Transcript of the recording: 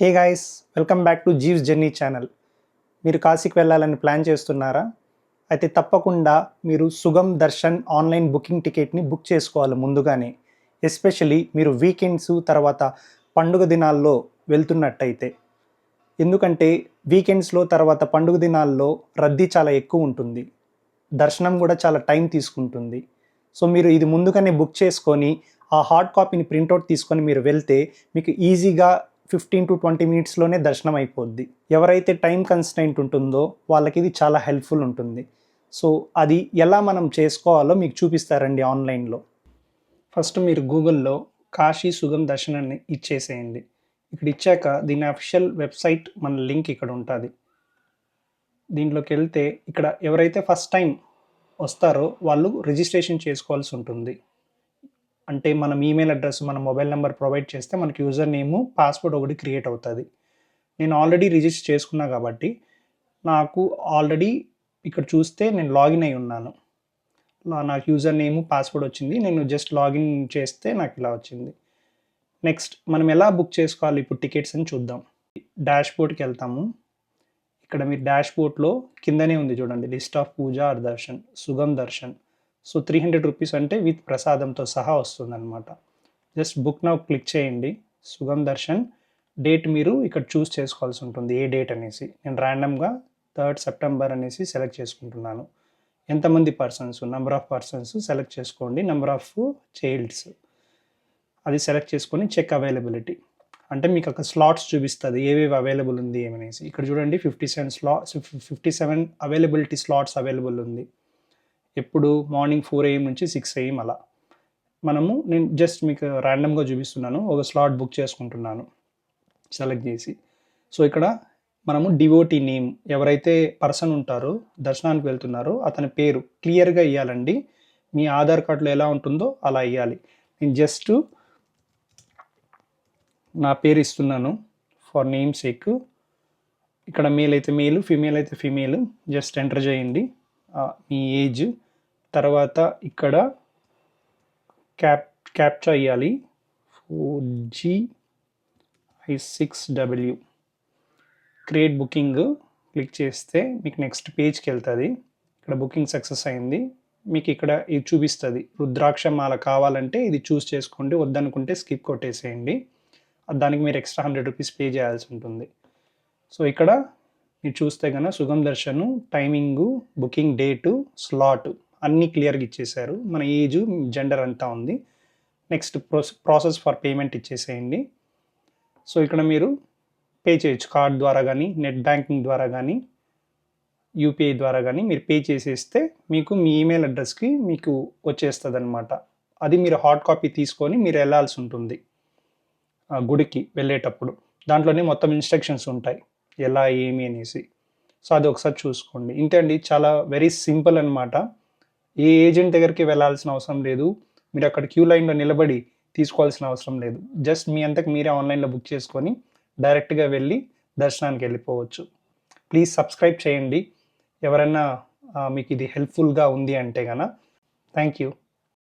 Hey guys, welcome back to Jeeves journey channel. మీరు కాశీకి వెళ్ళాలని ప్లాన్ చేస్తున్నారా? అయితే తప్పకుండా మీరు Sugam Darshan online booking టికెట్ని book చేసుకోవాలి ముందుగానే. ఎస్పెషలీ మీరు వీకెండ్స్ తర్వాత పండుగ దినాల్లో వెళ్తున్నట్టయితే. ఎందుకంటే వీకెండ్స్లో తర్వాత పండుగ దినాల్లో రద్దీ చాలా ఎక్కువ ఉంటుంది. దర్శనం కూడా చాలా టైం తీసుకుంటుంది. సో మీరు ఇది ముందుగానే బుక్ చేసుకొని ఆ హార్డ్ కాపీని ప్రింట్అవుట్ తీసుకొని మీరు వెళ్తే మీకు ఈజీగా 15 to 20 మినిట్స్లోనే దర్శనం అయిపోద్ది. ఎవరైతే టైం కన్స్ట్రెయింట్ ఉంటుందో వాళ్ళకి ఇది చాలా హెల్ప్ఫుల్ ఉంటుంది. సో అది ఎలా మనం చేసుకోవాలో మీకు చూపిస్తారండి ఆన్లైన్లో. ఫస్ట్ మీరు గూగుల్లో కాశీ సుగమ్ దర్శన్ అని ఇచ్చేసేయండి. ఇక్కడ ఇచ్చాక దీని అఫీషియల్ వెబ్సైట్ మన లింక్ ఇక్కడ ఉంటుంది. దీంట్లోకి వెళ్తే ఇక్కడ ఎవరైతే ఫస్ట్ టైం వస్తారో వాళ్ళు రిజిస్ట్రేషన్ చేసుకోవాల్సి ఉంటుంది. అంటే మనం ఈమెయిల్ అడ్రస్, మన మొబైల్ నెంబర్ ప్రొవైడ్ చేస్తే మనకి యూజర్ నేము, పాస్వర్డ్ ఒకటి క్రియేట్ అవుతుంది. నేను ఆల్రెడీ రిజిస్టర్ చేసుకున్నా కాబట్టి నాకు ఆల్రెడీ ఇక్కడ చూస్తే నేను లాగిన్ అయి ఉన్నాను. నాకు యూజర్ నేము, పాస్వర్డ్ వచ్చింది. నేను జస్ట్ లాగిన్ చేస్తే నాకు ఇలా వచ్చింది. నెక్స్ట్ మనం ఎలా బుక్ చేసుకోవాలి ఇప్పుడు టికెట్స్ అని చూద్దాం. డాష్ బోర్డ్కి వెళ్తాము. ఇక్కడ మీరు డాష్ బోర్డ్లో కిందనే ఉంది చూడండి, list of puja or darshan, Sugam Darshan. So 300 rupees అంటే విత్ ప్రసాదంతో సహా వస్తుందన్నమాట. జస్ట్ బుక్ నౌ క్లిక్ చేయండి. సుగమ్ దర్శన్ డేట్ మీరు ఇక్కడ చూస్ చేసుకోవాల్సి ఉంటుంది, ఏ డేట్ అనేసి. నేను ర్యాండమ్గా 3rd సెప్టెంబర్ అనేసి సెలెక్ట్ చేసుకుంటున్నాను. ఎంతమంది persons, number of persons select చేసుకోండి, నెంబర్ ఆఫ్ చైల్డ్స్ అది సెలెక్ట్ చేసుకొని చెక్ అవైలబిలిటీ అంటే మీకు అక్కడ స్లాట్స్ చూపిస్తుంది ఏవేవి అవైలబుల్ ఉంది ఏమనేసి. ఇక్కడ చూడండి 57 అవైలబిలిటీ స్లాట్స్ అవైలబుల్ ఉంది. ఎప్పుడు మార్నింగ్ 4 AM నుంచి 6 AM అలా. నేను జస్ట్ మీకు ర్యాండమ్గా చూపిస్తున్నాను. ఒక స్లాట్ బుక్ చేసుకుంటున్నాను సెలెక్ట్ చేసి. సో ఇక్కడ మనము డివోటీ నేమ్, ఎవరైతే పర్సన్ ఉంటారో దర్శనానికి వెళ్తున్నారో అతని పేరు క్లియర్గా ఇవ్వాలండి. మీ ఆధార్ కార్డులో ఎలా ఉంటుందో అలా ఇవ్వాలి. నేను జస్ట్ నా పేరు ఇస్తున్నాను ఫర్ నేమ్ సేక్. ఇక్కడ మేల్ అయితే మేలు, ఫీమేల్ అయితే ఫీమేల్. జస్ట్ ఎంటర్ చేయండి మీ ఏజ్. తర్వాత ఇక్కడ క్యాప్చా ఇవ్వాలి, 4GI6W. క్రియేట్ బుకింగ్ క్లిక్ చేస్తే మీకు నెక్స్ట్ పేజ్కి వెళ్తుంది. ఇక్కడ బుకింగ్ సక్సెస్ అయింది. మీకు ఇక్కడ ఇది చూపిస్తుంది, రుద్రాక్ష మాల కావాలంటే ఇది చూస్ చేసుకోండి, వద్దనుకుంటే స్కిప్ కొట్టేసేయండి. దానికి మీరు ఎక్స్ట్రా 100 రూపీస్ పే చేయాల్సి ఉంటుంది. సో ఇక్కడ మీరు చూస్తే కనుక Sugam Darshan timing, booking date, slot అన్నీ క్లియర్గా ఇచ్చేసారు. మన ఏజ్, జెండర్ అంతా ఉంది. నెక్స్ట్ ప్రాసెస్ ఫర్ పేమెంట్ ఇచ్చేసేయండి. సో ఇక్కడ మీరు పే చేయొచ్చు కార్డ్ ద్వారా కానీ, నెట్ బ్యాంకింగ్ ద్వారా కానీ, యూపీఐ ద్వారా కానీ మీరు పే చేసేస్తే మీకు మీ ఈమెయిల్ అడ్రస్కి మీకు వచ్చేస్తుంది అనమాట. అది మీరు హార్డ్ కాపీ తీసుకొని మీరు వెళ్ళాల్సి ఉంటుంది గుడికి వెళ్ళేటప్పుడు. దాంట్లోనే మొత్తం ఇన్స్ట్రక్షన్స్ ఉంటాయి ఎలా ఏమి అనేసి. సో అది ఒకసారి చూసుకోండి. ఇంతే అండి, చాలా వెరీ సింపుల్ అనమాట. ఏ ఏజెంట్ దగ్గరికి వెళ్ళాల్సిన అవసరం లేదు. మీరు అక్కడ క్యూ లైన్లో నిలబడి తీసుకోవాల్సిన అవసరం లేదు. జస్ట్ మీ అంతకు మీరే ఆన్లైన్లో బుక్ చేసుకొని డైరెక్ట్గా వెళ్ళి దర్శనానికి వెళ్ళిపోవచ్చు. ప్లీజ్ సబ్స్క్రైబ్ చేయండి ఎవరైనా మీకు ఇది హెల్ప్ఫుల్గా ఉంది అంటే కనుక. Thank you.